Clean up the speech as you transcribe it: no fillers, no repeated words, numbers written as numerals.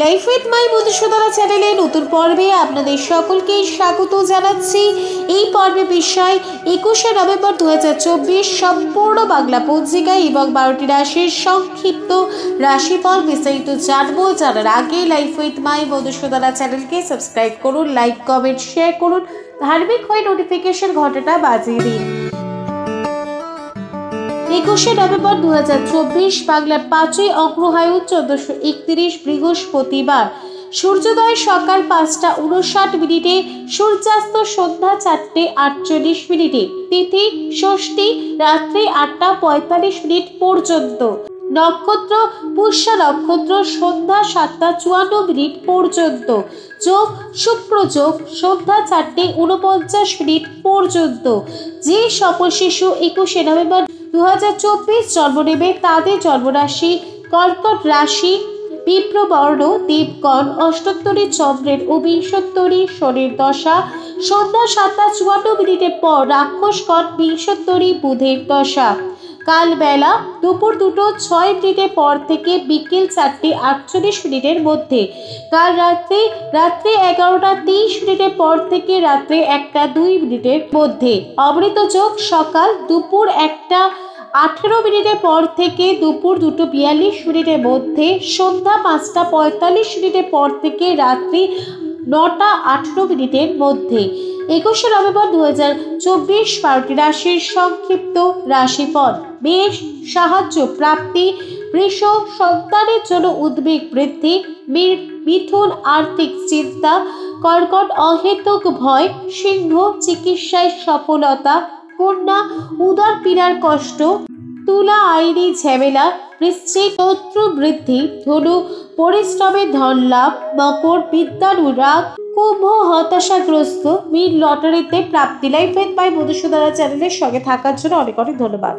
Life with my Madhusudana চ্যানেলে নতুন পর্বে আপনাদের সকলকে স্বাগত জানাচ্ছি। এই পর্বে বিষয় 21শে নভেম্বর 2024 সম্পূর্ণ বাংলা পঞ্জিকা এবং 12টি রাশির সংক্ষিপ্ত রাশিফল বিস্তারিত জানবো। জানার আগে লাইফ উইথ মাই মধুসূদনা চ্যানেলকে সাবস্ক্রাইব করুন, লাইক কমেন্ট শেয়ার করুন, ধার্মিক হয়ে নোটিফিকেশন ঘন্টাটা বাজিয়ে দিন। 21শে নভেম্বর 2024 বাংলার 5ই অগ্রহায়ণ 1431 বৃহস্পতিবার। সূর্যোদয় সকাল 5টা 59 সূর্যাস্ত সন্ধ্যা 4টে 48 তিথি ষষ্ঠী রাত্রি 8টা 45 পর্যন্ত। নক্ষত্র পুষ্যা নক্ষত্র সন্ধ্যা 7টা 54 পর্যন্ত। যোগ শুক্র যোগ সন্ধ্যা 4টে 49 পর্যন্ত। যে সকল শিশু 21শে নভেম্বর 2024 জন্ম নেবে তাদের জন্মরাশি কর্কট রাশি, বিপ্রবর্ণ, দেবগণ, অষ্টোত্তরী চন্দ্রের ও বিংশোত্তরী শনির দশা, সন্ধ্যা 7টা 54 পর রাক্ষসগণ, বিংশোত্তরী বুধের দশা। কাল বেলা দুপুর 2টা 6 পর থেকে বিকেল 4টে 48 মধ্যে। কাল রাত্রি 11টা 30 পর থেকে রাত্রি 1টা 2 মধ্যে। অমৃত যোগ সকাল দুপুর 1টা 18 পর থেকে দুপুর 2টা 42 মধ্যে। সন্ধ্যা 5টা 45 পর থেকে রাত্রি 9টা 18 মধ্যে। 21শে নভেম্বর 2024 12টি রাশির সংক্ষিপ্ত রাশিফল। মেষ সাহায্য প্রাপ্তি, বৃষ সন্তানের জন্য উদ্বেগ বৃদ্ধি, মিথুন আর্থিক চিন্তা, কর্কট অহেতুক ভয়, সিংহ চিকিৎসায় সফলতা, কন্যা উদর পীড়ার কষ্ট, তুলা আইনি ঝামেলা, বৃশ্চিক শত্রু বৃদ্ধি, ধনু পরিশ্রমে ধন লাভ, মকর বিদ্যানুরাগ, কুম্ভ হতাশাগ্রস্ত, মীন লটারিতে প্রাপ্তি। লাইফ উইথ মাই মধুসূদনা চ্যানেলের সঙ্গে থাকার জন্য অনেক অনেক ধন্যবাদ।